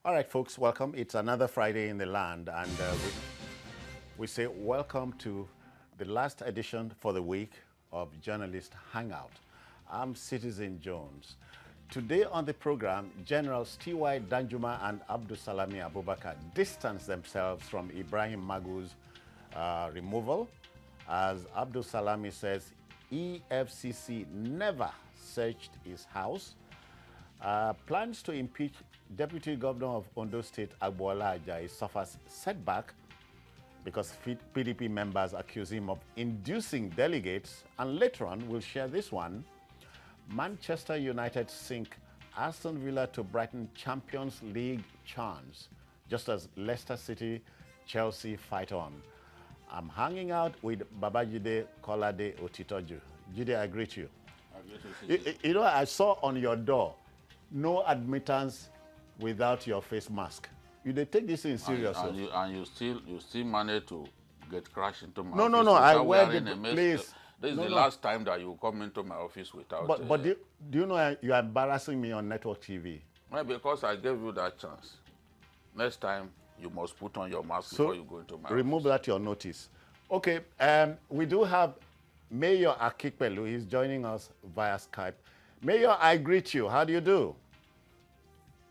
All right, folks, welcome. It's another Friday in the land, and we say welcome to the last edition for the week of Journalist Hangout. I'm Citizen Jones. Today on the program, Generals T.Y Danjuma and Abdulsalami Abubakar distance themselves from Ibrahim Magu's removal. As Abdulsalami says, EFCC never searched his house. Plans to impeach Deputy Governor of Ondo State, Agboola Ajayi, suffers setback because PDP members accuse him of inducing delegates, and later on we'll share this one. Manchester United sink Aston Villa to brighten Champions League chance, just as Leicester City, Chelsea fight on. I'm hanging out with Babajide Kolade Otitoju. Jide, I greet you. You know, I saw on your door, no admittance without your face mask. You they take this in seriously. And you still manage to get crashed into my office. No, I wear the place. This is the last time that you come into my office without. But do you know you are embarrassing me on network TV? Well, because I gave you that chance. Next time you must put on your mask before you go into my remove office. That your notice. Okay, we do have Mayor Akikpelu. He's joining us via Skype. Mayor, I greet you. How do you do?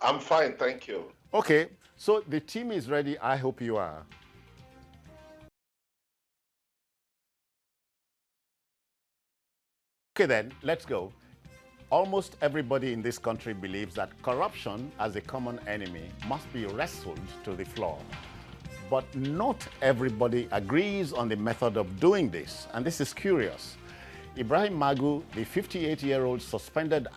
I'm fine, thank you. Okay, so the team is ready. I hope you are. Okay then, let's go. Almost everybody in this country believes that corruption as a common enemy must be wrestled to the floor. But not everybody agrees on the method of doing this, and this is curious. Ibrahim Magu, the 58-year-old suspended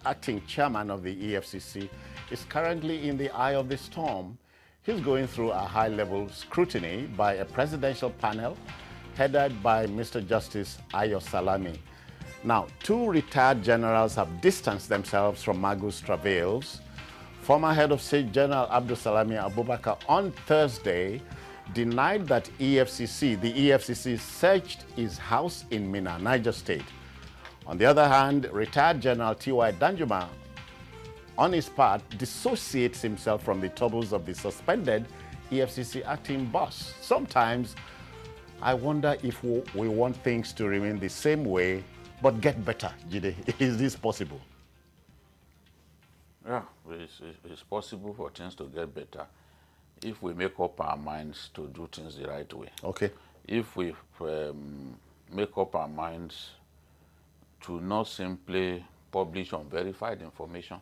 acting chairman of the EFCC, is currently in the eye of the storm. He's going through a high-level scrutiny by a presidential panel headed by Mr. Justice Abdulsalami. Now, two retired generals have distanced themselves from Magu's travails. Former head of state General Abdulsalami Abubakar on Thursday denied that the EFCC searched his house in Minna, Niger State. On the other hand, retired General T.Y Danjuma, on his part, dissociates himself from the troubles of the suspended EFCC acting boss. Sometimes, I wonder if we want things to remain the same way, but get better, Jide. Is this possible? Yeah, it's possible for things to get better if we make up our minds to do things the right way. Okay. If we make up our minds to not simply publish unverified information,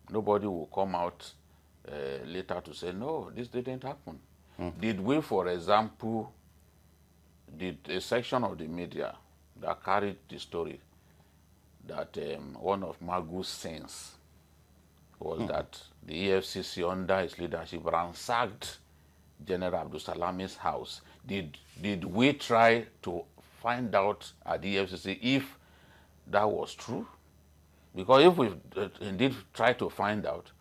nobody will come out later to say, no, this didn't happen. Did we, for example, did a section of the media that carried the story that one of Magu's sins was that the EFCC under his leadership ransacked General Abdulsalami's house? Did we try to find out at the EFCC if that was true? Because if we indeed try to find out,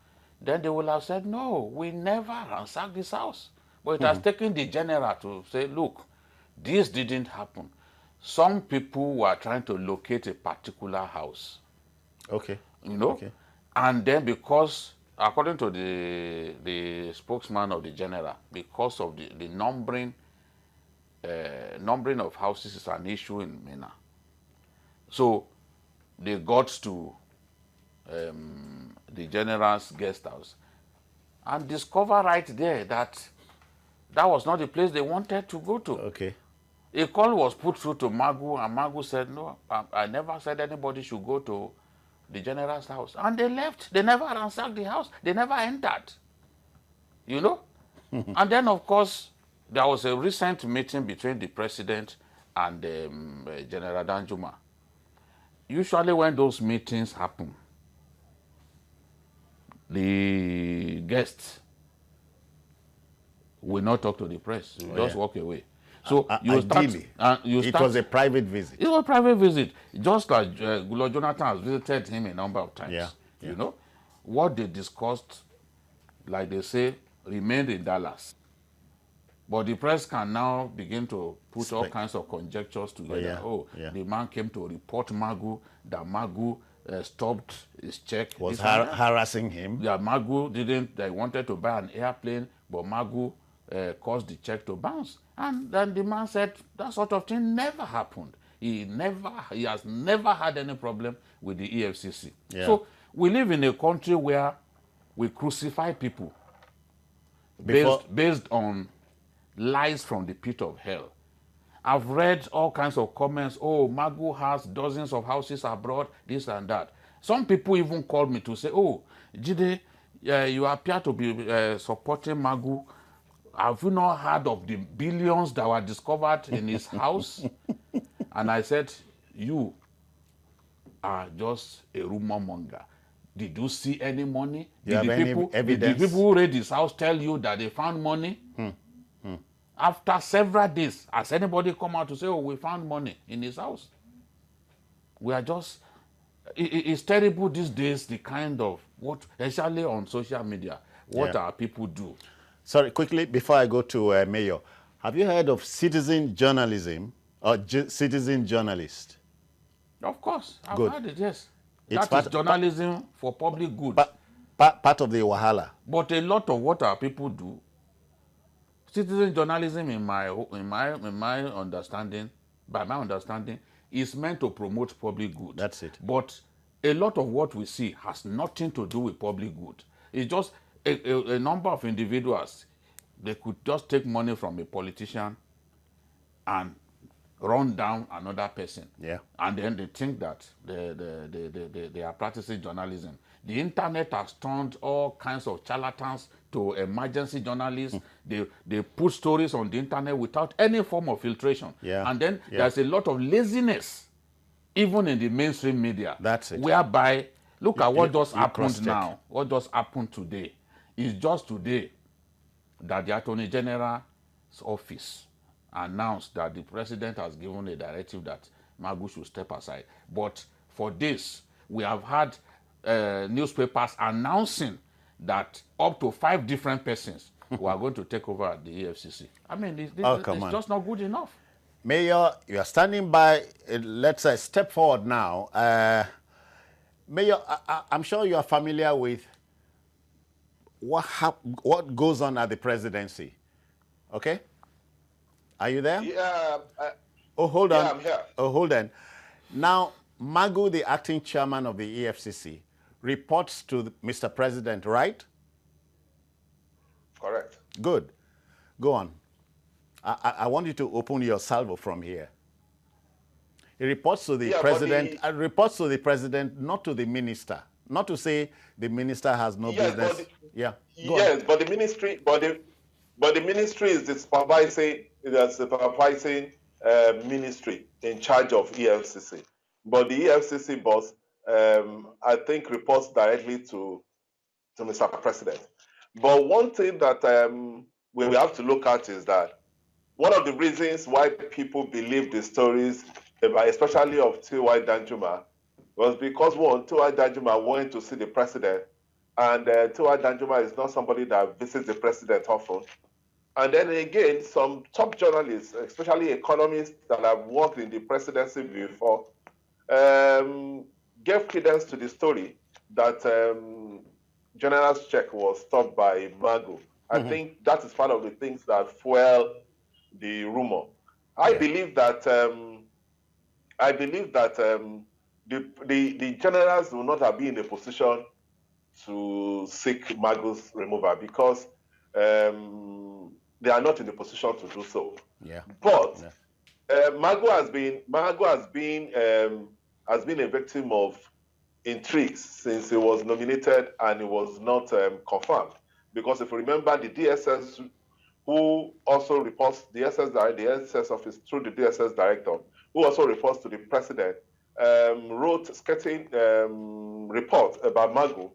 then they will have said, no, we never ransacked this house. But it has taken the general to say, look, this didn't happen. Some people were trying to locate a particular house. Okay. You know? Okay. And then because, according to the spokesman of the general, because of the numbering of houses is an issue in Minna. So they got to the general's guest house and discover right there that that was not the place they wanted to go to. Okay. A call was put through to Magu, and Magu said, no, I never said anybody should go to the general's house. And they left. They never ransacked the house. They never entered. You know? And then, of course, there was a recent meeting between the president and General Danjuma. Usually when those meetings happen, the guests will not talk to the press. You just walk away. So it was a private visit. It was a private visit, just like Goodluck Jonathan has visited him a number of times. Yeah. You know, what they discussed, like they say, remained in Dallas. But the press can now begin to put all kinds of conjectures together. The man came to report Magu, that Magu stopped his check. Was harassing him. Yeah, Magu didn't. They wanted to buy an airplane, but Magu caused the check to bounce. And then the man said that sort of thing never happened. He has never had any problem with the EFCC. Yeah. So we live in a country where we crucify people based on lies from the pit of hell. I've read all kinds of comments. Oh, Magu has dozens of houses abroad, this and that. Some people even called me to say, oh, Jide, you appear to be supporting Magu. Have you not heard of the billions that were discovered in his house? And I said, you are just a rumor monger. Did you see any money? Did the people who raid his house tell you that they found money? After several days, has anybody come out to say, oh, we found money in his house? We are just, it's terrible these days, the kind of, especially on social media, what our people do. Sorry, quickly, before I go to Mayor, have you heard of citizen journalism or citizen journalist? Of course, I've heard it, yes. It's that is journalism for public good. Part of the wahala. But a lot of what our people do, citizen journalism, in my understanding, by my understanding, is meant to promote public good. That's it. But a lot of what we see has nothing to do with public good. It's just a number of individuals. They could just take money from a politician and run down another person. Yeah. And then they think that they are practicing journalism. The internet has turned all kinds of charlatans to emergency journalists. They put stories on the internet without any form of filtration. Yeah. And then there's a lot of laziness, even in the mainstream media. That's it. Whereby, look at what just happened now. What just happened today. It's just today that the Attorney General's office announced that the president has given a directive that Magu should step aside. But for this, we have had newspapers announcing that up to 5 different persons who are going to take over the EFCC. I mean, it's just not good enough. Mayor, you are standing by. Let's step forward now. Mayor, I'm sure you are familiar with what goes on at the presidency. Okay? Are you there? Yeah. Oh, hold on. Yeah, I'm here. Oh, hold on. Now, Magu, the acting chairman of the EFCC, reports to Mr. President, right? Correct. Good. Go on. I want you to open your salvo from here. He reports to the president. Reports to the president, not to the minister. Not to say the minister has no business. But the ministry, but the ministry is the supervising ministry in charge of EFCC. But the EFCC boss, I think, reports directly to Mr. President. But one thing that we have to look at is that one of the reasons why people believe the stories, especially of T.Y Danjuma, was because T.Y Danjuma went to see the president, and T.Y Danjuma is not somebody that visits the president often. And then again, some top journalists, especially economists that have worked in the presidency before, gave credence to the story that General's check was stopped by Magu. I think that is part of the things that fuel the rumor. I believe that the generals will not have been in a position to seek Magu's removal because they are not in a position to do so. Yeah. But Magu has been a victim of intrigues since he was nominated and he was not confirmed. Because if you remember, the DSS, who also reports the DSS office through the DSS director, who also reports to the president, wrote scathing report about Magu.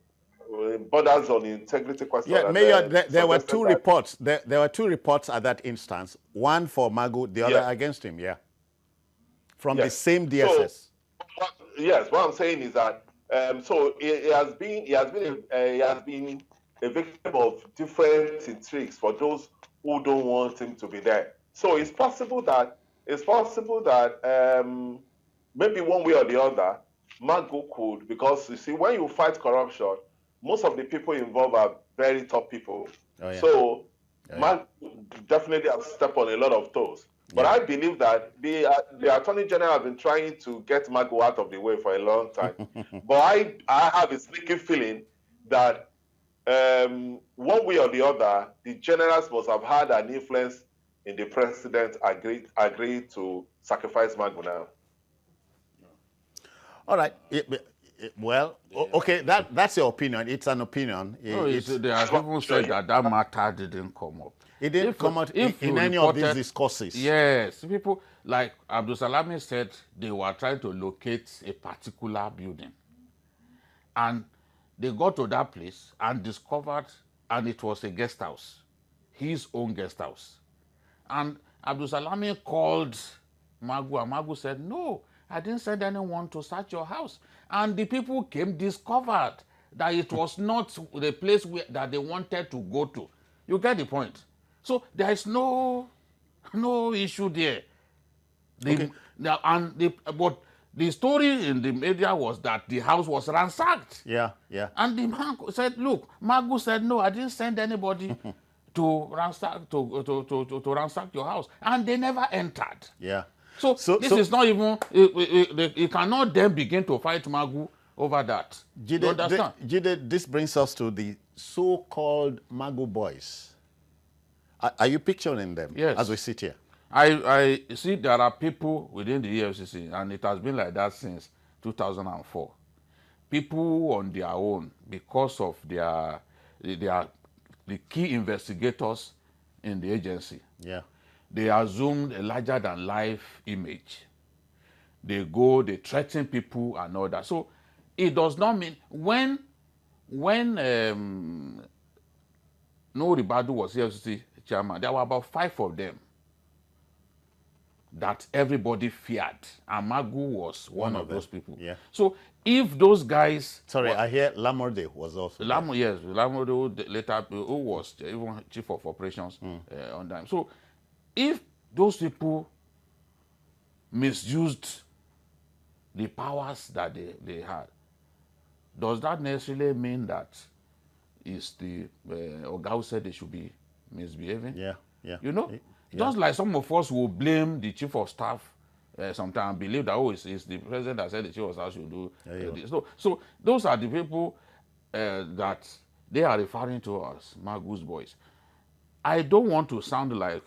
Borders on integrity question. Yeah, Mayor, there were 2 reports. There were 2 reports at that instance. One for Magu, the other against him. Yeah, from the same DSS. So, what I'm saying is that so he has been a victim of different intrigues for those who don't want him to be there. So it's possible that maybe one way or the other, Magu could, because you see, when you fight corruption, most of the people involved are very top people. Oh, yeah. So Yeah. Magu definitely has stepped on a lot of toes. But I believe that the Attorney General have been trying to get Magu out of the way for a long time. But I have a sneaky feeling that one way or the other, the generals must have had an influence in the president agreed to sacrifice Magu now. All right. Well, okay, that's your opinion. It's an opinion. There are people said that matter didn't come up. It didn't come out in any of these discourses. Yes, people like Abdulsalami said they were trying to locate a particular building, and they got to that place and discovered, and it was a guest house, his own guest house. And Abdulsalami called Magu, and Magu said, "No, I didn't send anyone to search your house." And the people came, discovered that it was not the place that they wanted to go to. You get the point? So there is no issue there. But the story in the media was that the house was ransacked. Yeah. And the man said, "Look," Magu said, "No, I didn't send anybody to ransack your house," and they never entered. Yeah. So this is not even. You cannot then begin to fight Magu over that. You understand? Jide, this brings us to the so-called Magu boys. Are you picturing them? Yes. As we sit here? I see there are people within the EFCC, and it has been like that since 2004. People on their own, because of the key investigators in the agency. Yeah. They assumed a larger-than-life image. They go, they threaten people and all that. So it does not mean when Ribadu was EFCC chairman, there were about 5 of them that everybody feared, and Magu was one of those people. Yeah. So if those guys... Sorry, I hear Lamorde was also Yes, Lamorde later, who was even chief of operations on time. So if those people misused the powers that they had, does that necessarily mean that it's the Oga who said they should be misbehaving? Yeah. You know? Just like some of us will blame the chief of staff sometimes, believe that, it's the president that said the chief of staff should do this. So those are the people that they are referring to as Magu's boys. I don't want to sound like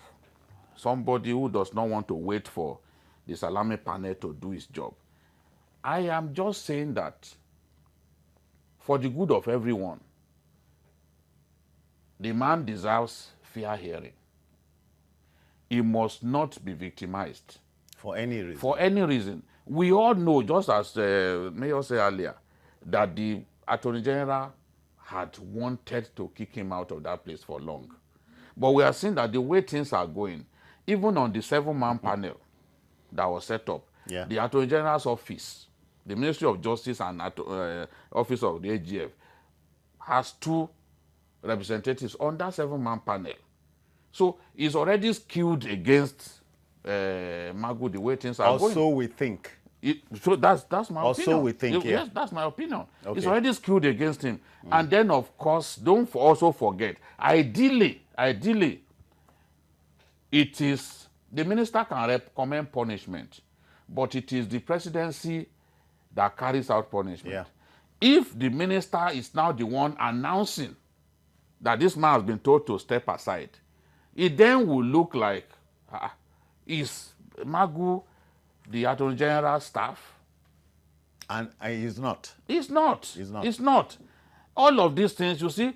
somebody who does not want to wait for the Salami panel to do his job. I am just saying that for the good of everyone, the man deserves fair hearing. He must not be victimized. For any reason. For any reason. We all know, just as Mayor said earlier, that the Attorney General had wanted to kick him out of that place for long. But we are seeing that the way things are going, even on the 7-man panel that was set up, the Attorney General's office, the Ministry of Justice and Office of the AGF has 2 representatives on that 7-man panel. So it's already skewed against Magu the way things are going. Also we think. So that's my opinion. Also we think, Yes, that's my opinion. Okay. It's already skewed against him. And then, of course, don't also forget, ideally, it is, the minister can recommend punishment, but it is the presidency that carries out punishment. Yeah. If the minister is now the one announcing that this man has been told to step aside, it then will look like, is Magu the Attorney General's staff? And he's not. It's not. All of these things, you see,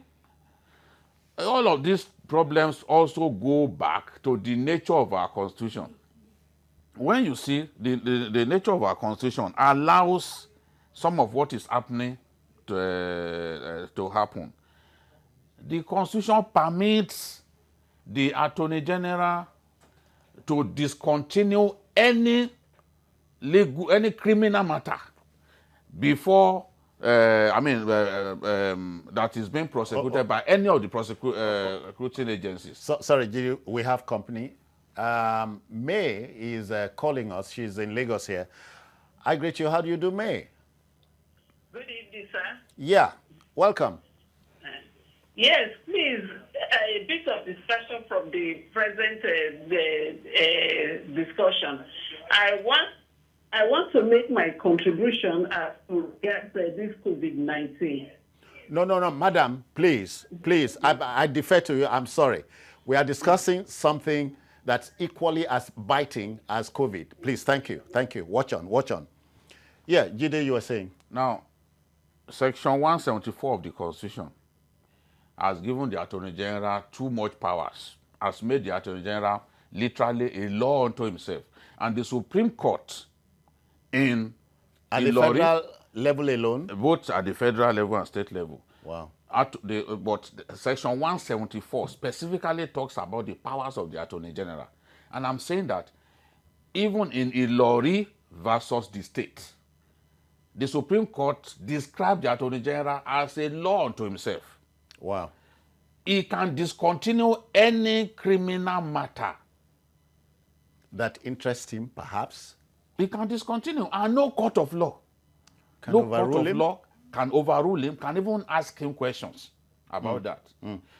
all of these problems also go back to the nature of our Constitution. When you see the nature of our Constitution allows some of what is happening to happen. The Constitution permits the Attorney General to discontinue any criminal matter before that is being prosecuted by any of the prosecuting agencies. Sorry, Gigi, we have company. May is calling us. She's in Lagos here. I greet you. How do you do, May? Good evening, sir. Yeah, welcome. Yes, please, a bit of discussion from the present discussion. I want to make my contribution as to get this COVID-19. No, madam, please, I defer to you. I'm sorry. We are discussing something that's equally as biting as COVID. Please, thank you. Watch on. Yeah, Jide, you were saying. Now, Section 174 of the Constitution has given the Attorney General too much powers, has made the Attorney General literally a law unto himself. And the Supreme Court in At the federal level alone? Both at the federal level and state level. Wow. But Section 174 specifically talks about the powers of the Attorney General. And I'm saying that even in Ilori versus the state, the Supreme Court described the Attorney General as a law unto himself. Wow. He can discontinue any criminal matter that interests him, perhaps. He can discontinue, and no court of law can overrule him, can even ask him questions about that.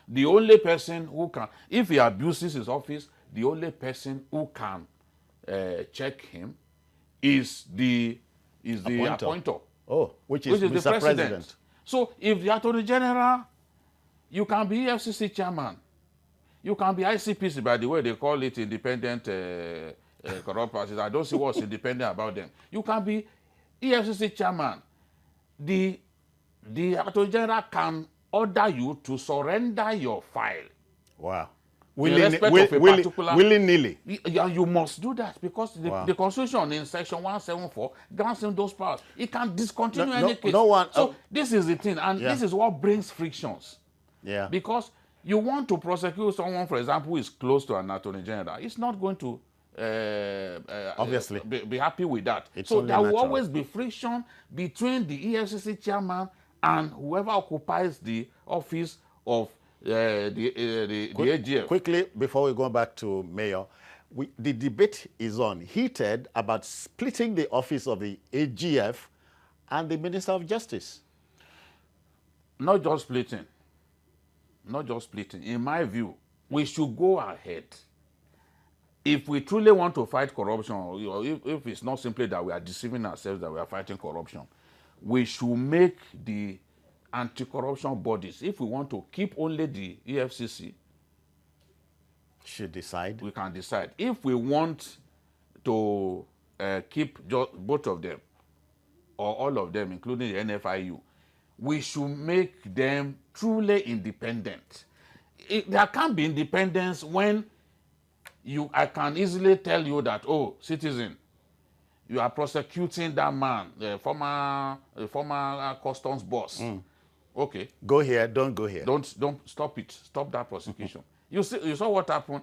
The only person who can, if he abuses his office, the only person who can check him is the appointer. Oh, which is Mr. President. So if the Attorney General, you can be EFCC chairman, you can be ICPC, by the way, they call it independent corrupt parties. I don't see what's independent about them. You can be EFCC chairman. The Attorney General can order you to surrender your file. Wow. Willy-nilly. You must do that because the Constitution in Section 174 grants him those powers. He can discontinue any case. So this is the thing, and this is what brings frictions. Yeah. Because you want to prosecute someone, for example, who is close to an Attorney General. It's not going to obviously be happy with that. It's so there natural. will always be friction between the EFCC chairman and whoever occupies the office of the AGF. Quickly, before we go back to Mayor, the debate is on, heated, about splitting the office of the AGF and the Minister of Justice. Not just splitting. In my view, we should go ahead. If we truly want to fight corruption, or if it's not simply that we are deceiving ourselves that we are fighting corruption, we should make the anti-corruption bodies, if we want to keep only the EFCC, should decide. We can decide. If we want to keep both of them, or all of them, including the NFIU, we should make them truly independent. There can't be independence when I can easily tell you that, oh, citizen, you are prosecuting that man, the former customs boss. Okay. Go here, don't go here. Don't stop it. Stop that prosecution. You saw what happened.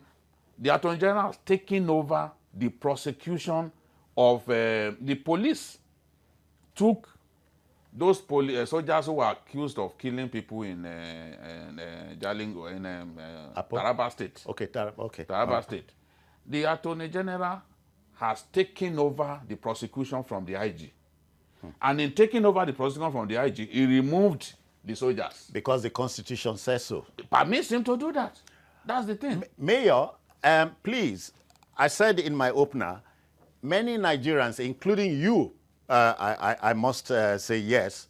The Attorney General has taken over the prosecution of the police. Took those soldiers who were accused of killing people in Jalingo, in Taraba State. Okay, Taraba State. The Attorney General has taken over the prosecution from the IG. And in taking over the prosecution from the IG, he removed the soldiers. Because the Constitution says so. It permits him to do that. That's the thing. Mayor, please, I said in my opener, many Nigerians, including you, I must say yes,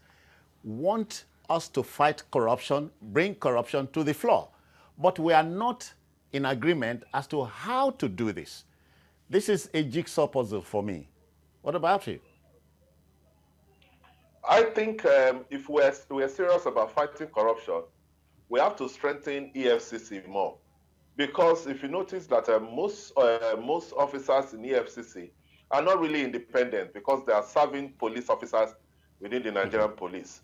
want us to fight corruption, bring corruption to the floor. But we are not in agreement as to how to do this. This is a jigsaw puzzle for me. What about you? I think if we're serious about fighting corruption, we have to strengthen EFCC more. Because if you notice that most officers in EFCC are not really independent because they are serving police officers within the Nigerian police.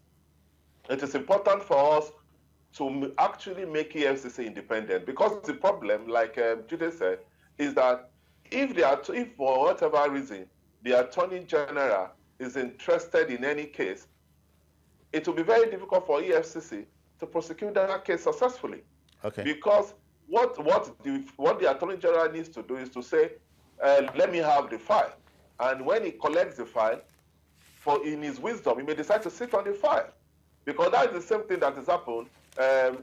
It is important for us to actually make EFCC independent, because the problem, like Jude said, is that if for whatever reason the Attorney General is interested in any case, it will be very difficult for EFCC to prosecute that case successfully. Okay. Because what the Attorney General needs to do is to say, let me have the file. And when he collects the file, in his wisdom, he may decide to sit on the file. Because that is the same thing that has happened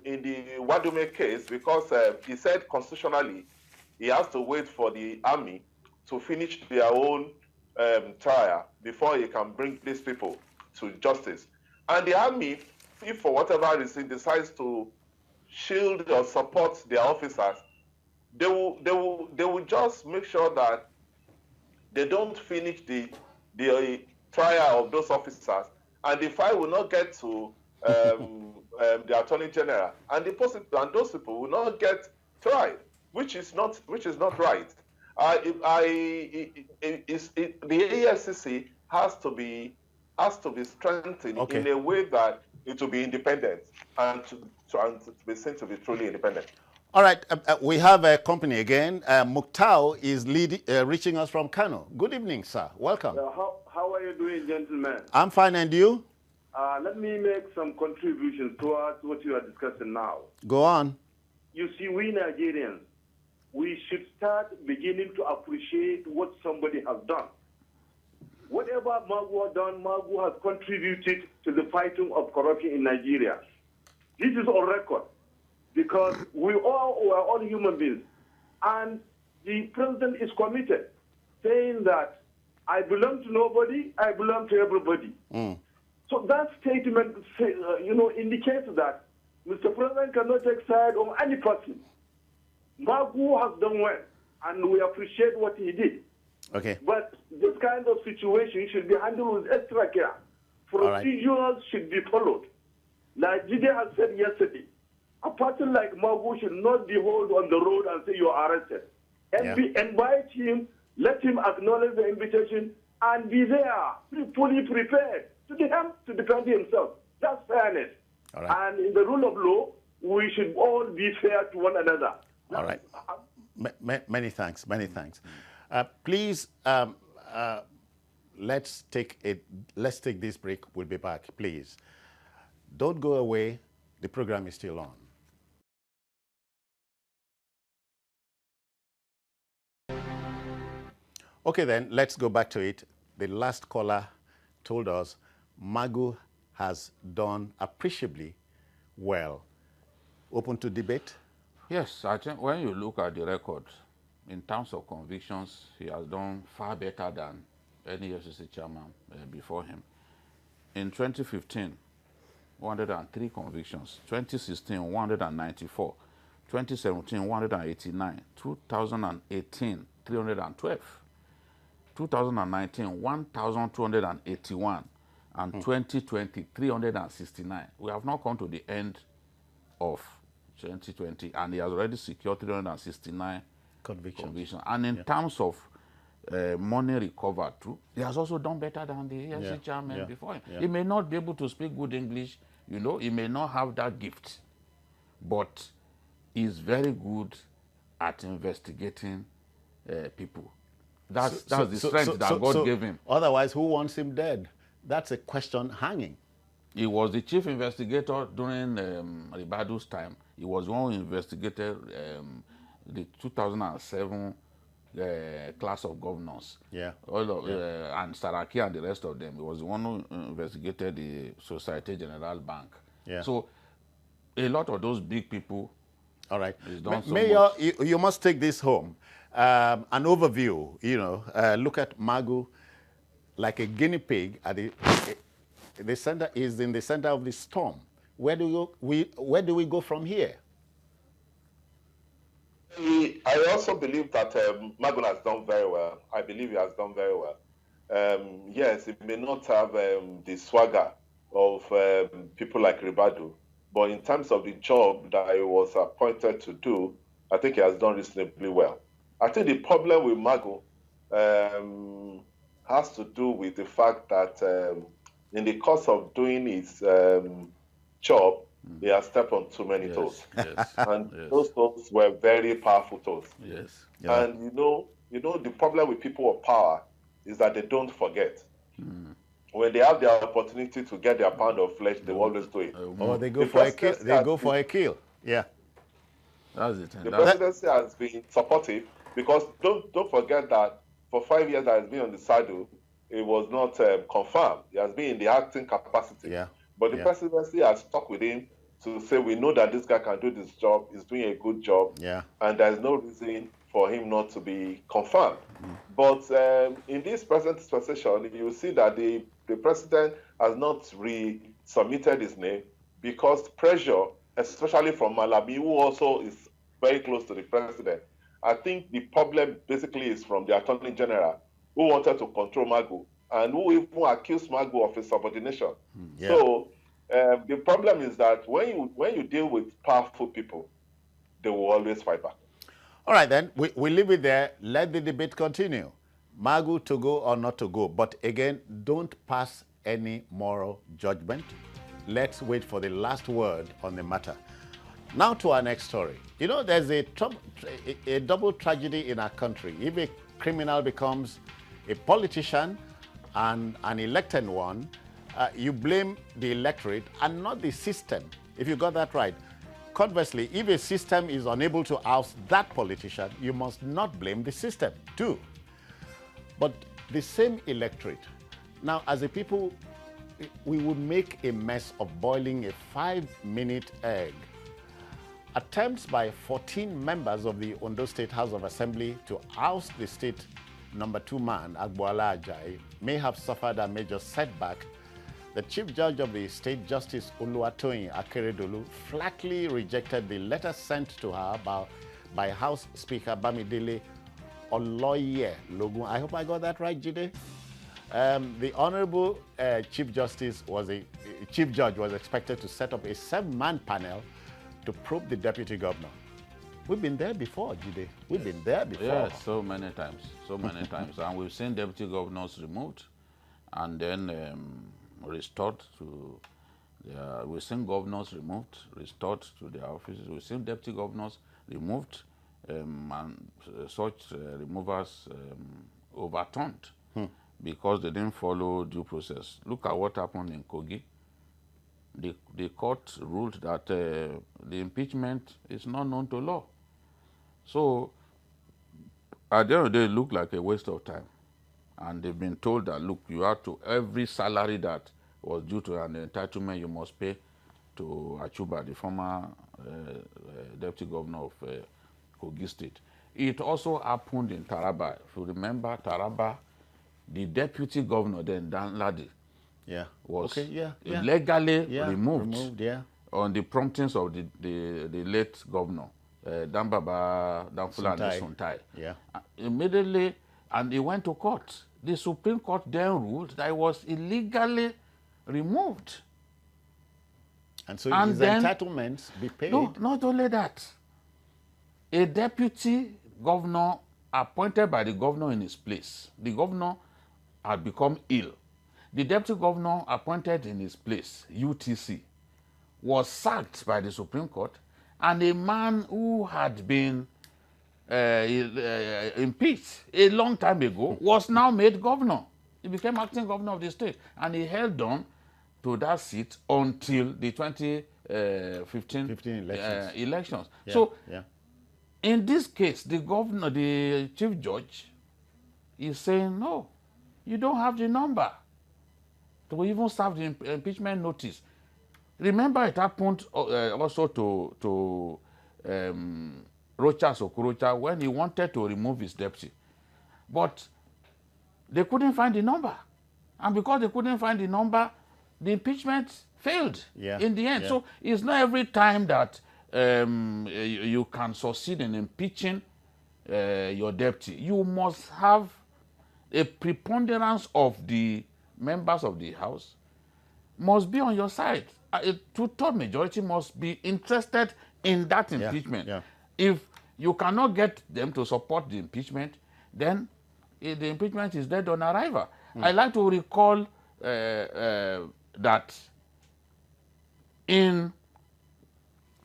in the Wadume case, because he said constitutionally he has to wait for the army to finish their own trial before he can bring these people to justice. And the army, if for whatever reason decides to shield or support their officers, they will just make sure that they don't finish the trial of those officers, and the file will not get to the Attorney General, and those people will not get tried, which is not right. The EFCC has to be strengthened in a way that it will be independent and to be seen to be truly independent. All right, we have a company again. Muktau is reaching us from Kano. Good evening, sir. Welcome. How are you doing, gentlemen? I'm fine, and you? Let me make some contributions towards what you are discussing now. Go on. You see, we Nigerians, we should start beginning to appreciate what somebody has done. Whatever Magu has done, Magu has contributed to the fighting of corruption in Nigeria. This is on record, because we are all human beings. And the president is committed, saying that I belong to nobody, I belong to everybody. So that statement, indicates that Mr. President cannot take side on any person. Magu has done well, and we appreciate what he did. Okay. But this kind of situation should be handled with extra care. Procedures should be followed. Like Jide has said yesterday, a person like Magu should not be held on the road and say you are arrested. And invite him, let him acknowledge the invitation, and be there, fully prepared to defend himself. That's fairness. All right. And in the rule of law, we should all be fair to one another. All right. Many thanks. Many thanks. Please, let's take this break. We'll be back, please. Don't go away. The program is still on. Okay, then, let's go back to it. The last caller told us Magu has done appreciably well. Open to debate? Yes, I think when you look at the record, in terms of convictions, he has done far better than any EFCC chairman before him. In 2015, 103 convictions. 2016, 194. 2017, 189. 2018, 312. 2019, 1,281. And 2020, 369. We have not come to the end of 2020, and he has already secured 369 convictions. And in terms of money recovered too, he has also done better than the EFCC chairman before him. He may not be able to speak good English, he may not have that gift, but he's very good at investigating people. That's the strength that God gave him. Otherwise, who wants him dead? That's a question hanging. He was the chief investigator during Ribadu's time. He was one who investigated the 2007 class of governors. Yeah. And Saraki and the rest of them. He was the one who investigated the Societe Generale Bank. Yeah. So a lot of those big people. All right. Mayor, you must take this home. An overview, look at Magu like a guinea pig at the center, is in the center of the storm. Where do we go from here? I also believe that Magu has done very well. I believe he has done very well. Yes, it may not have the swagger of people like Ribadu, but in terms of the job that he was appointed to do, I think he has done reasonably well. I think the problem with Magu has to do with the fact that in the course of doing his job, he has stepped on too many toes. Yes, and those toes were very powerful toes. Yes. Yeah. And the problem with people of power is that they don't forget. When they have the opportunity to get their pound of flesh, they always do it. Or they go for a kill. They go for a kill. Yeah. That's it. The presidency has been supportive, because don't forget that for 5 years that has been on the saddle, it was not confirmed. He has been in the acting capacity. Yeah. But the presidency has stuck with him to say, we know that this guy can do this job, he's doing a good job, and there's no reason for him not to be confirmed. But in this present session, you see that the president has not resubmitted his name because pressure, especially from Malami, who also is very close to the president. I think the problem basically is from the Attorney General, who wanted to control Magu, and who even accused Magu of his subordination. So the problem is that when you deal with powerful people, they will always fight back. All right, then, we leave it there. Let the debate continue. Magu to go or not to go. But again, don't pass any moral judgment. Let's wait for the last word on the matter. Now to our next story. You know, there's a double tragedy in our country. If a criminal becomes a politician and an elected one, you blame the electorate and not the system, if you got that right. Conversely, if a system is unable to oust that politician, you must not blame the system too. But the same electorate, now as a people, we would make a mess of boiling a 5-minute egg. Attempts by 14 members of the Ondo State House of Assembly to oust the state number 2 man, Agboola Ajayi, may have suffered a major setback. The Chief Judge of the State, Justice Oluwatoyin Akeredolu, flatly rejected the letter sent to her by House Speaker Bamidele Oloye Logun. I hope I got that right, Jide. The Honorable Chief Judge was expected to set up a 7-man panel to probe the Deputy Governor. We've been there before, Jide. We've been there before. Yes, so many times, times. And we've seen Deputy Governors removed and then restored to their, we've seen governors removed, restored to their offices. We've seen Deputy Governors removed and such removers overturned because they didn't follow due process. Look at what happened in Kogi. The court ruled that the impeachment is not known to law. So at the end of the day, it looked like a waste of time. And they've been told that, look, you have to, every salary that was due to an entitlement, you must pay to Achuba, the former deputy governor of Kogi State. It also happened in Taraba. If you remember Taraba, the deputy governor then, Dan Ladi, was illegally removed on the promptings of the late governor, Dambaba Danfulani Suntai. Immediately, and he went to court. The Supreme Court then ruled that he was illegally removed. And so his entitlements be paid? No, not only that. A deputy governor appointed by the governor in his place. The governor had become ill. The deputy governor appointed in his place, UTC, was sacked by the Supreme Court, and a man who had been impeached a long time ago was now made governor. He became acting governor of the state, and he held on to that seat until the 2015 elections. So, in this case, the governor, the chief judge, is saying, no, you don't have the number to even serve the impeachment notice. Remember, it happened also to Rocha Sokorocha when he wanted to remove his deputy. But they couldn't find the number. And because they couldn't find the number, the impeachment failed in the end. So it's not every time that you can succeed in impeaching your deputy. You must have a preponderance of the members of the House must be on your side. A two-third majority must be interested in that impeachment. If you cannot get them to support the impeachment, then the impeachment is dead on arrival. I like to recall that in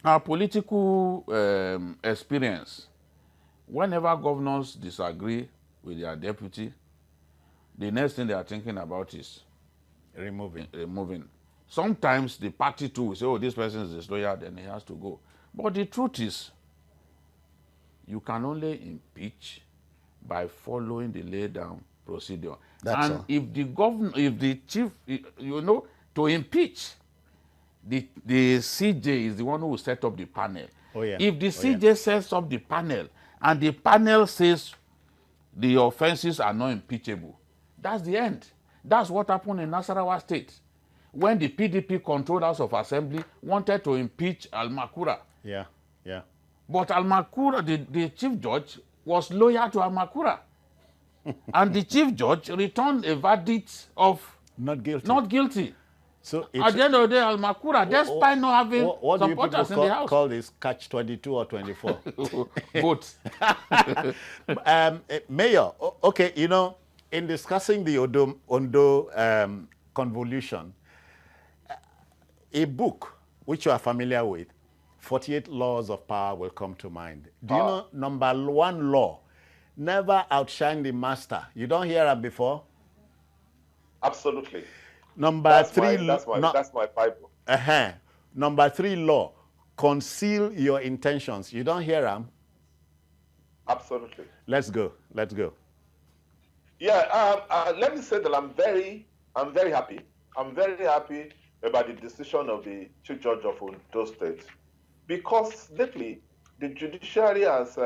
our political experience, whenever governors disagree with their deputy, the next thing they are thinking about is removing. Sometimes the party too will say, oh, this person is disloyal, then he has to go. But the truth is, you can only impeach by following the laid down procedure. That's and all. if the governor, if the chief, you know, to impeach, the CJ is the one who will set up the panel. Oh, yeah. If the Oh, yeah. CJ sets up the panel and the panel says the offenses are not impeachable, that's the end. That's what happened in Nasarawa State when the PDP controlled House of Assembly wanted to impeach Al-Makura. Yeah, yeah. But Al-Makura, the chief judge, was loyal to Al-Makura. And the chief judge returned a verdict of Not guilty. not guilty. So At the end of the day, Al-Makura, despite not having what do you people supporters in the house. call this, catch 22 or 24? Both. Mayor, okay, you know, in discussing the Ondo convolution, a book which you are familiar with, 48 Laws of Power, will come to mind. Do you know number 1 law, never outshine the master? You don't hear that before? Absolutely. Number That's 3, that's my Bible. Number 3 law, conceal your intentions. You don't hear them? Absolutely. Let's go. Let's go. Yeah. Let me say that I'm very happy. I'm very happy about the decision of the Chief Judge of Ondo State, because lately the judiciary has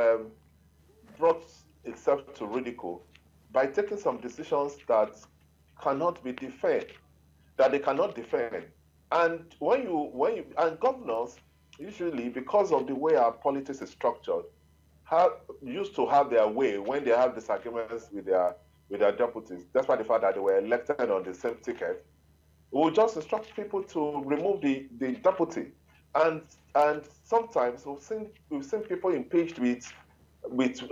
brought itself to ridicule by taking some decisions that cannot be defended, that they cannot defend. And when you and governors usually, because of the way our politics is structured, used to have their way when they have disagreements with their deputies. That's why the fact that they were elected on the same ticket. We will just instruct people to remove the deputy, and sometimes we've seen people impeached with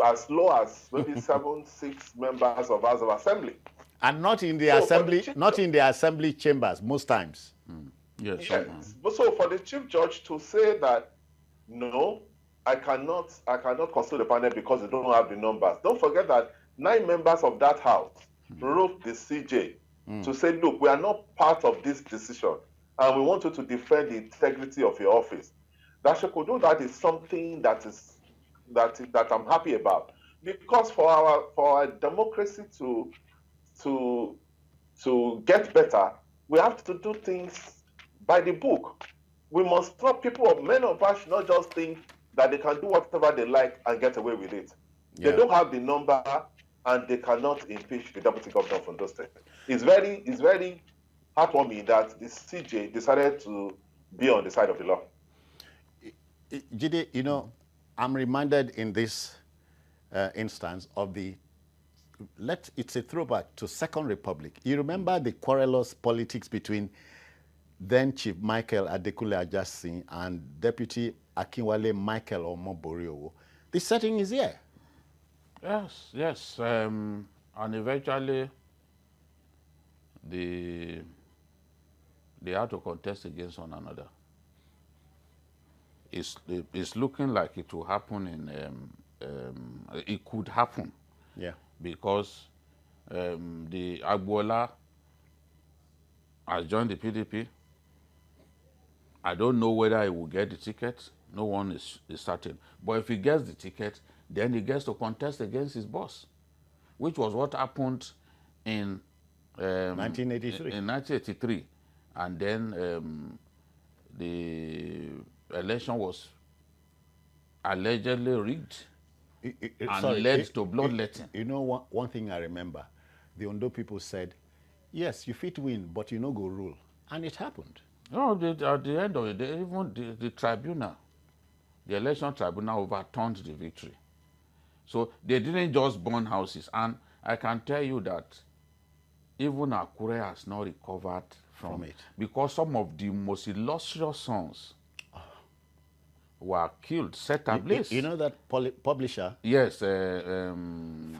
as low as maybe 7-6 members of House of Assembly, and not in the assembly chambers most times. Yes. But so for the chief judge to say that no, I cannot consider the panel because they don't have the numbers. Don't forget that 9 members of that house wrote the CJ to say, look, we are not part of this decision, and we want you to defend the integrity of your office. That she could do that is something that I'm happy about, because for our democracy to get better, we have to do things by the book. We must not, many of us should not just think that they can do whatever they like and get away with it. Yeah. They don't have the number and they cannot impeach the deputy governor of Ondo State. It's very heartwarming that the CJ decided to be on the side of the law. Jide, you know, I'm reminded in this instance of it's a throwback to Second Republic. You remember the querulous politics between then Chief Michael Agboola Ajayi and Deputy Akinwale Michael Omoboriowo. The setting is here. Yes. And eventually they had to contest against one another. It's looking like it will happen it could happen. Yeah. Because the Agboola has joined the PDP. I don't know whether he will get the ticket. No one is certain. But if he gets the ticket, then he gets to contest against his boss, which was what happened in 1983. In 1983, and then the election was allegedly rigged and led to bloodletting. You know, one thing I remember, the Ondo people said, yes, you fit win, but you no go rule. And it happened. No, at the end of the day, even the tribunal, the election tribunal overturned the victory. So they didn't just burn houses. And I can tell you that even Akure has not recovered from it, because some of the most illustrious sons were killed, set ablaze. You know that publisher? Yes. Famu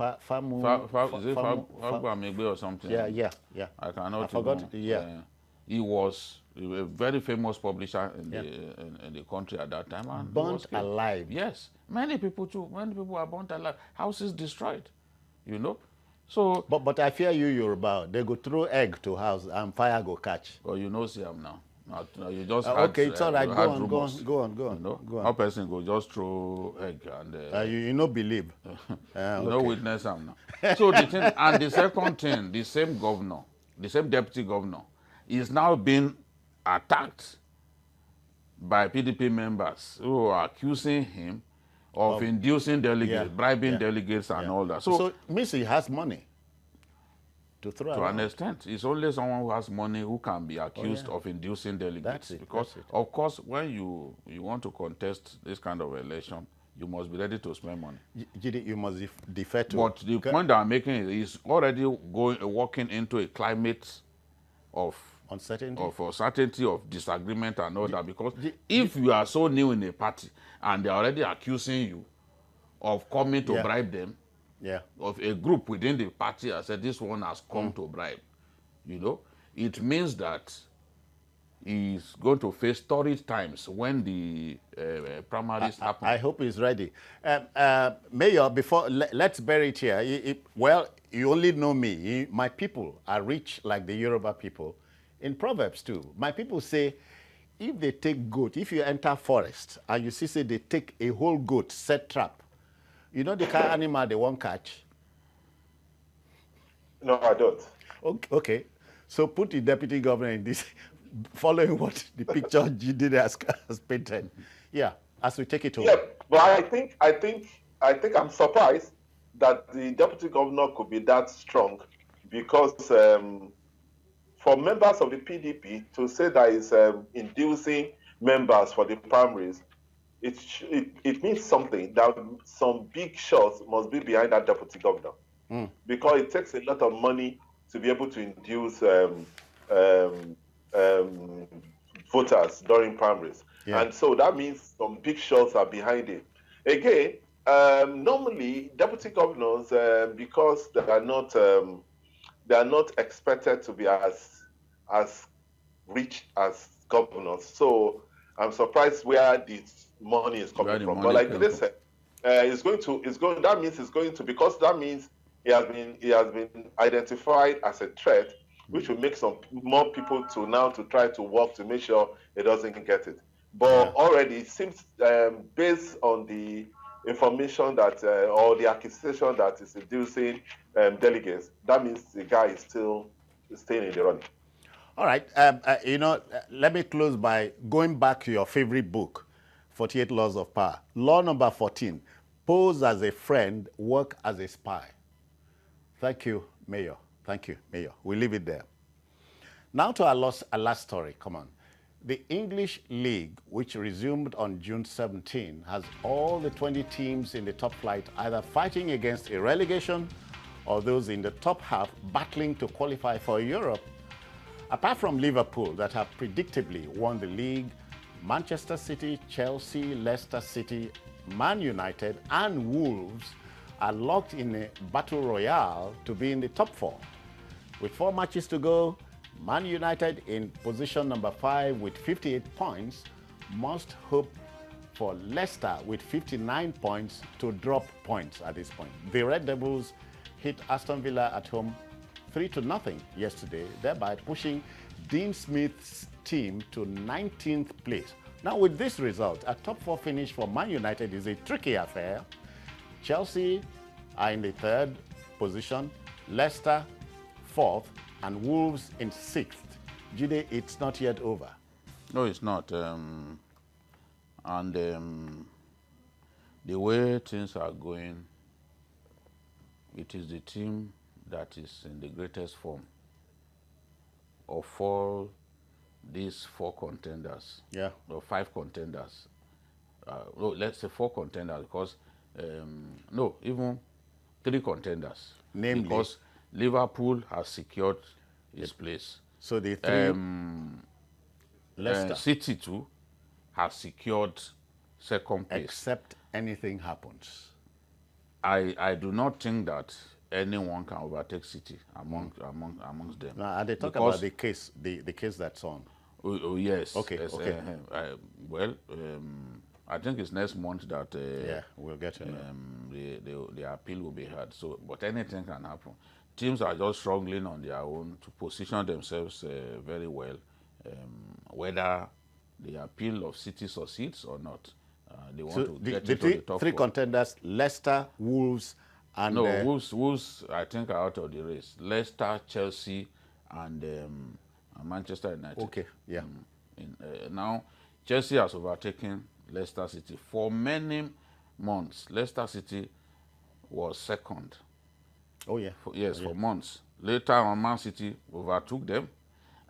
or something. Yeah. I forgot. He was a very famous publisher in the country at that time. And burnt alive. Yes. Many people too. Many people were burnt alive. Houses destroyed. You know? So but I fear you, Yoruba. They go throw egg to house and fire go catch. Well, you know, see, I'm now. No, you just okay, it's all right. Go on, rumors, go on. You know, go on. one person go just throw egg and You no believe. you no witness am now. So the thing, and the second thing, the same governor, the same deputy governor, is now being attacked by PDP members who are accusing him of inducing delegates, bribing delegates and all that. So means he has money to throw to around. an extent, it's only someone who has money who can be accused of inducing delegates. That's it, because, of course, when you want to contest this kind of election, you must be ready to spend money. You must defer to. But the point that I'm making is already walking into a climate of uncertainty, of disagreement and all that. Because if you are so new in a party and they're already accusing you of coming to bribe them, of a group within the party has said this one has come to bribe, you know, it means that he's going to face torrid times when the primaries happen. I hope he's ready. Mayor, before let's bury it here. Well, you only know me. My people are rich like the Yoruba people. In Proverbs too, my people say, if they take goat, if you enter forest and you see say they take a whole goat, set trap, you know the kind of animal they won't catch? No, I don't. Okay. So put the deputy governor in this, following what the picture Jide has painted. Yeah, as we take it home. Yeah, but I think I'm surprised that the deputy governor could be that strong, because for members of the PDP to say that is inducing members for the primaries, it means something, that some big shots must be behind that deputy governor, because it takes a lot of money to be able to induce voters during primaries. And so that means some big shots are behind it. Again, normally deputy governors, because they are not expected to be as rich as governors. So I'm surprised where this money is coming from. But like they said, that means he has been identified as a threat, which will make some more people to try to work to make sure he doesn't get it. But already it seems, based on the information that or the accusation that is inducing delegates, that means the guy is still staying in the running. All right. You know, let me close by going back to your favorite book, 48 Laws of Power. Law number 14, pose as a friend, work as a spy. Thank you, Mayor. Thank you, Mayor. We'll leave it there. Now to our last story. Come on. The English League, which resumed on June 17, has all the 20 teams in the top flight either fighting against a relegation or those in the top half battling to qualify for Europe. Apart from Liverpool, that have predictably won the league, Manchester City, Chelsea, Leicester City, Man United, and Wolves are locked in a battle royale to be in the top 4. With 4 matches to go, Man United in position number 5 with 58 points must hope for Leicester with 59 points to drop points at this point. The Red Devils hit Aston Villa at home 3-0 yesterday, thereby pushing Dean Smith's team to 19th place. Now with this result, a top 4 finish for Man United is a tricky affair. Chelsea are in the 3rd position, Leicester 4th, and Wolves in 6th. Jide, it's not yet over. No, it's not. The way things are going, it is the team that is in the greatest form of all these 4 contenders. Yeah. Or 5 contenders. No, let's say 4 contenders, because no, even 3 contenders. Namely, because Liverpool has secured its place. So the 3 Leicester, City too has secured 2nd place. except anything happens. I do not think that anyone can overtake City amongst them. Now, they talk about the case that's on. Oh yes. Okay. Yes, Okay. I think it's next month that we'll get to know. the appeal will be heard. So, but anything can happen. Teams are just struggling on their own to position themselves very well whether the appeal of City succeeds or not. They want So to get the into the top three four. contenders, Leicester, Wolves, and... No, Wolves, I think, are out of the race. Leicester, Chelsea, and Manchester United. Okay, yeah. Now, Chelsea has overtaken Leicester City. For many months, Leicester City was second. Oh, yeah. For months. Later on, Man City overtook them,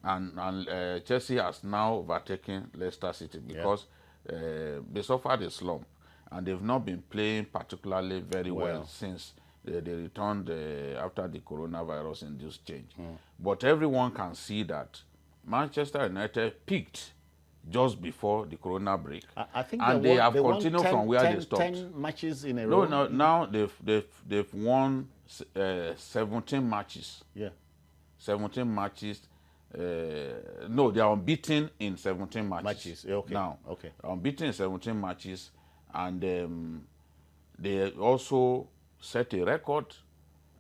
and Chelsea has now overtaken Leicester City because they suffered a slump, and they've not been playing particularly very well since they returned after the coronavirus-induced change. But everyone can see that Manchester United peaked just before the corona break, I think and they have continued from where they stopped. 10 matches in a row. No, now they've won 17 matches. Yeah. 17 matches. No, they are unbeaten in 17 matches. Okay. Now, okay. Unbeaten in 17 matches, and they also set a record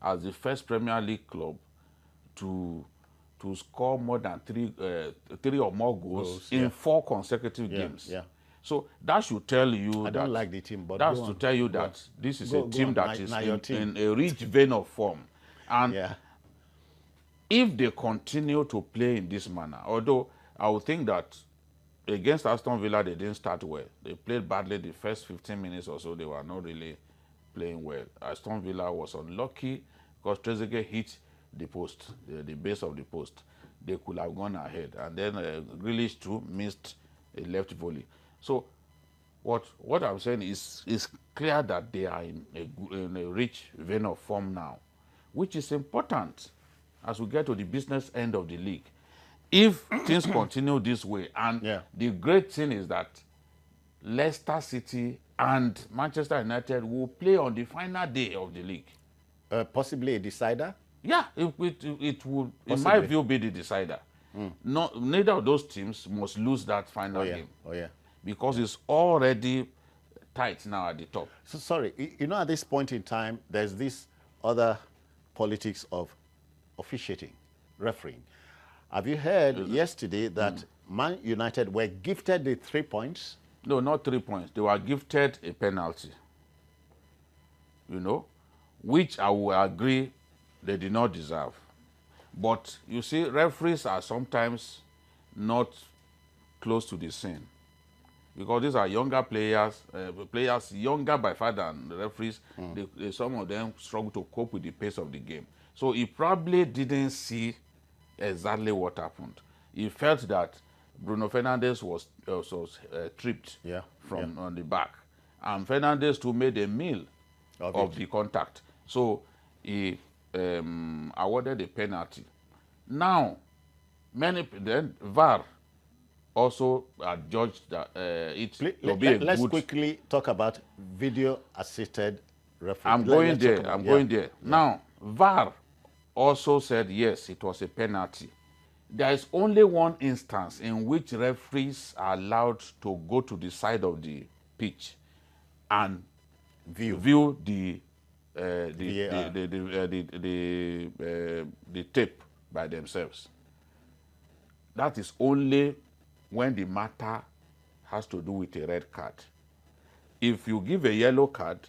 as the first Premier League club to score more than three or more goals in 4 consecutive games. Yeah. So that should tell you I don't like the team, but that's to tell you that this is a team that is in a rich vein of form. And if they continue to play in this manner, although I would think that against Aston Villa, they didn't start well. They played badly the first 15 minutes or so. They were not really playing well. Aston Villa was unlucky because Trezeguet hit the post, the base of the post. They could have gone ahead. And then Grealish too missed a left volley. So what I'm saying is clear that they are in a rich vein of form now, which is important as we get to the business end of the league. If things continue this way, and the great thing is that Leicester City and Manchester United will play on the final day of the league. Possibly a decider? Yeah, it will, in my view, be the decider. Neither of those teams must lose that final game. Oh, yeah. Because it's already tight now at the top. So, sorry, you know, at this point in time, there's this other politics of officiating, refereeing. Have you heard yesterday that Man United were gifted the 3 points? No, not 3 points. They were gifted a penalty, you know, which I will agree they did not deserve. But you see, referees are sometimes not close to the scene, because these are younger players, players younger by far than the referees. Some of them struggle to cope with the pace of the game. So he probably didn't see exactly what happened. He felt that Bruno Fernandes was tripped from on the back, and Fernandes too made a meal of the contact. So he awarded a penalty. Now, then VAR also judged that Let's quickly talk about video-assisted referee. I'm going there. Now, VAR also said, yes, it was a penalty. There is only one instance in which referees are allowed to go to the side of the pitch and view the tape by themselves. That is only when the matter has to do with a red card. If you give a yellow card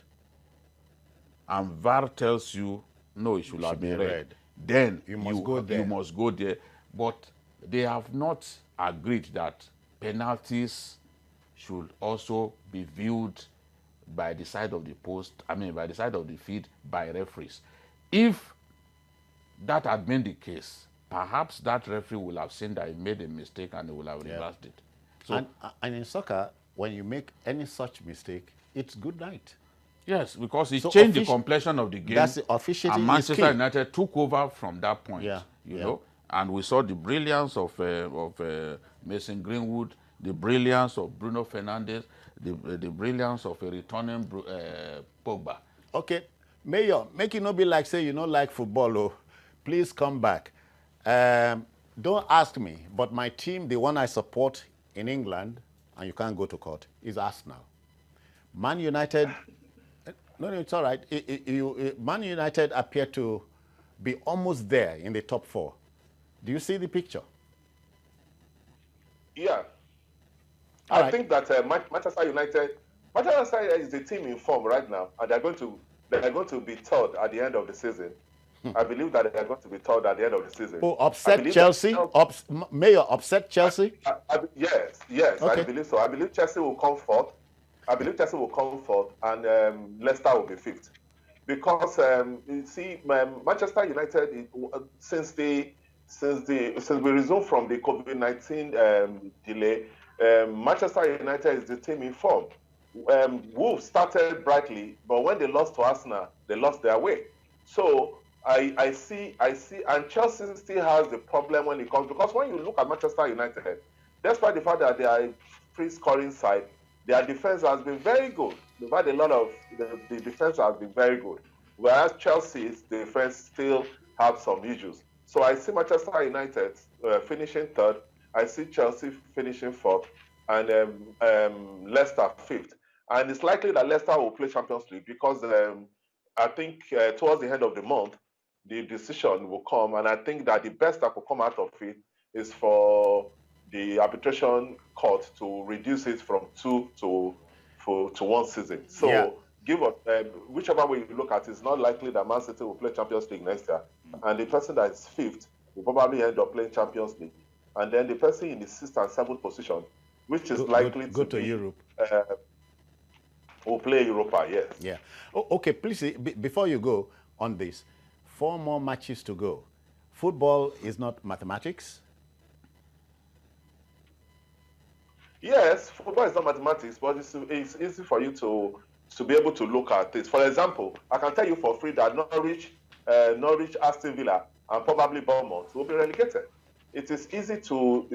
and VAR tells you, no, it should have been red, then you must go there. But they have not agreed that penalties should also be viewed by the side of the post, by the side of the field by referees. If that had been the case, perhaps that referee will have seen that he made a mistake and he will have reversed it. So, and in soccer, when you make any such mistake, it's good night. Yes, because it changed the complexion of the game. That's the officiating. And Manchester United took over from that point. You know, and we saw the brilliance of Mason Greenwood, the brilliance of Bruno Fernandes, the brilliance of a returning Pogba. Okay, Mayor, make it not be like say you don't like football. Oh, please come back. Don't ask me, but my team, the one I support in England, and you can't go to court, is Arsenal. Man United. No, it's all right. Man United appear to be almost there in the top 4. Do you see the picture? Yeah. All I right. think that Manchester United is a team in form right now, and they're going to be third at the end of the season. I believe that they're going to be third at the end of the season. Oh, I upset believe Chelsea? Mayor, upset Chelsea? yes, I Okay. believe so. I believe Chelsea will come fourth. And Leicester will be fifth. Because you see, Manchester United, since we resumed from the COVID-19 delay, Manchester United is the team in form. Wolves started brightly, but when they lost to Arsenal, they lost their way. So I see, and Chelsea still has the problem when it comes, because when you look at Manchester United, despite the fact that they are a free scoring side, their defense has been very good. They've had a lot of, the defense has been very good. Whereas Chelsea's defense still have some issues. So I see Manchester United finishing third. I see Chelsea finishing fourth, and Leicester fifth. And it's likely that Leicester will play Champions League, because I think towards the end of the month, the decision will come. And I think that the best that could come out of it is for the arbitration court to reduce it from 2 to 1 season. So Yeah. give us whichever way you look at it, it's not likely that Man City will play Champions League next year. And the person that is fifth will probably end up playing Champions League. And then the person in the sixth and seventh position, which is likely go to to be Europe. Will play Europa, yes. Yeah. Oh, okay, please, before you go on this, 4 more matches to go. Football is not mathematics. Yes, football is not mathematics, but it's easy for you to be able to look at it. For example, I can tell you for free that Norwich, Aston Villa, and probably Bournemouth will be relegated. It is easy to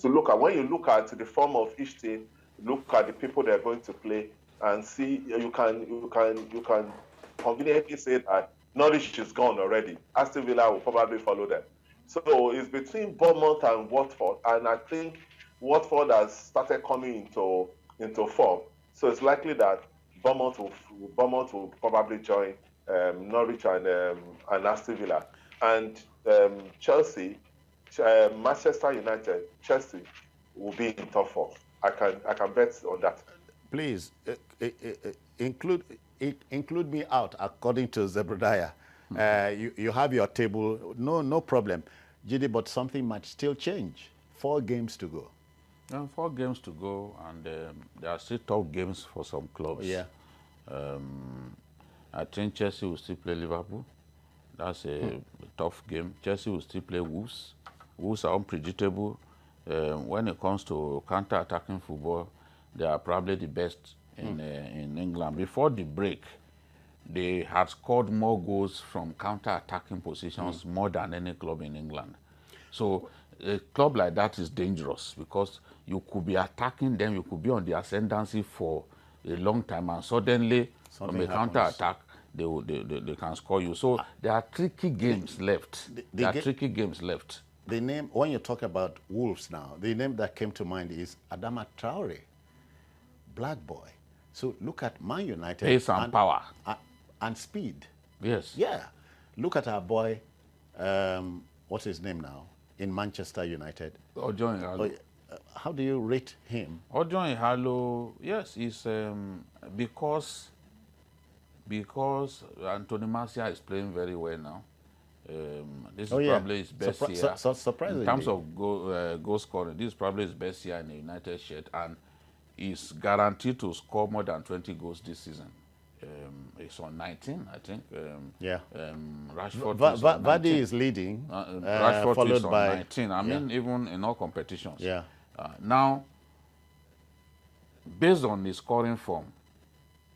look at. When you look at the form of each team, look at the people they're going to play, and see, you can conveniently say that Norwich is gone already. Aston Villa will probably follow them. So it's between Bournemouth and Watford, and I think Watford has started coming into form. So it's likely that Bournemouth will probably join Norwich and Aston Villa, and Chelsea, Manchester United, Chelsea will be in top 4. I can bet on that. Please include me out according to Zebediah. You have your table, no problem, Gidi, but something might still change. 4 games to go. 4 games to go, and there are still tough games for some clubs. Yeah. I think Chelsea will still play Liverpool. That's a tough game. Chelsea will still play Wolves. Wolves are unpredictable. When it comes to counter-attacking football, they are probably the best in England. Before the break, they had scored more goals from counter-attacking positions more than any club in England. So a club like that is dangerous, because you could be attacking them, you could be on the ascendancy for a long time, and suddenly from a counter-attack, they can score you. So there are tricky games left. There are tricky games left. The name, when you talk about Wolves now, the name that came to mind is Adama Traore, black boy. So look at Man United. Pace and power. And speed. Yes. Yeah. Look at our boy, what's his name now, in Manchester United. Ojo Ighalo. How do you rate him? Ojo Ighalo, yes, is because Anthony Martial is playing very well now. This is probably his best year. Surprisingly. In terms of goal scoring, this is probably his best year in the United shirt, and is guaranteed to score more than 20 goals this season. It's on 19, I think. Rashford is on 19. Vardy is leading, Rashford followed is on by 19. I mean, even in all competitions. Yeah. Now, based on his scoring form,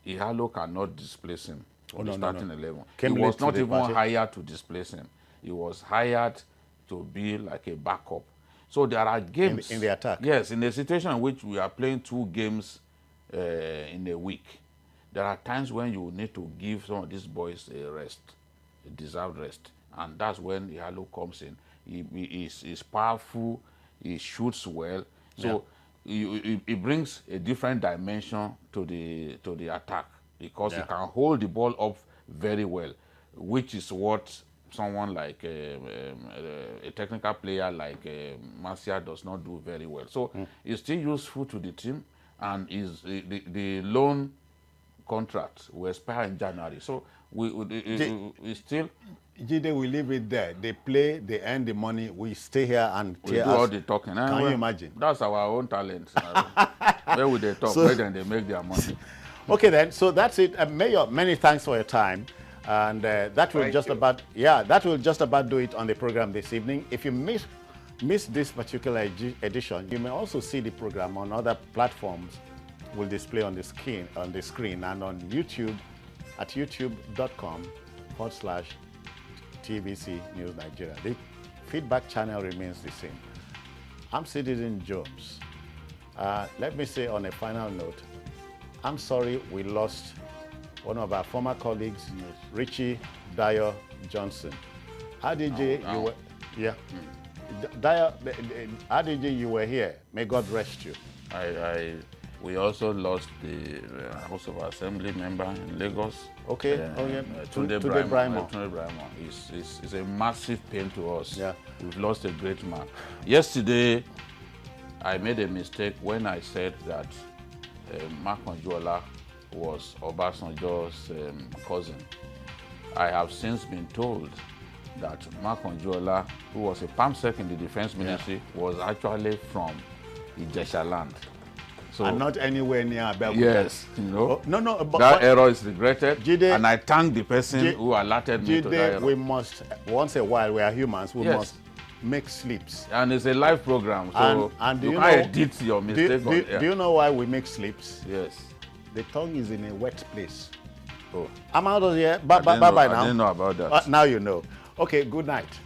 Ighalo cannot displace him on the starting 11. He was not even hired to displace him. He was hired to be like a backup. So there are games in the attack. Yes, in a situation in which we are playing 2 games in a week, there are times when you need to give some of these boys a rest, a deserved rest, and that's when Ighalo comes in. He's powerful, he shoots well, so he brings a different dimension to the attack, because he can hold the ball up very well, which is what someone like a technical player like Marcia does not do very well. So it's still useful to the team, and is the loan contract will expire in January. So we still. Jide, we leave it there. They play, they earn the money. We stay here and we do all the talking. Can you imagine? That's our own talent. Where would they talk? Where then they make their money? Okay then. So that's it. Mayor, many thanks for your time. And that will just about do it on the program this evening. If you miss this particular edition, you may also see the program on other platforms. Will display on the screen and on YouTube at youtube.com/TVC News Nigeria. The feedback channel remains the same. I'm Citizen Jones. Let me say on a final note, I'm sorry we lost one of our former colleagues, Richie Dyer Johnson. RDJ, you were, Dyer, RDJ, you were here. May God rest you. We also lost the House of Assembly member in Lagos. Okay. Tunde Brahmo. It's a massive pain to us. Yeah. We've lost a great man. Yesterday, I made a mistake when I said that Makanjuola was Obasanjo's cousin. I have since been told that Makanjuola, who was a PAMSEC in the Defense Ministry, was actually from Ijesha land. So, and not anywhere near Abeokuta. Yes, you know. But that error is regretted, Jide, and I thank the person who alerted me to that error. We must, once a while, we are humans, we must make slips. And it's a live program, so and you can't edit your mistake. Do you know why we make slips? Yes. The tongue is in a wet place. Oh. I'm out of here. Bye now. I didn't know about that. Now you know. Okay, good night.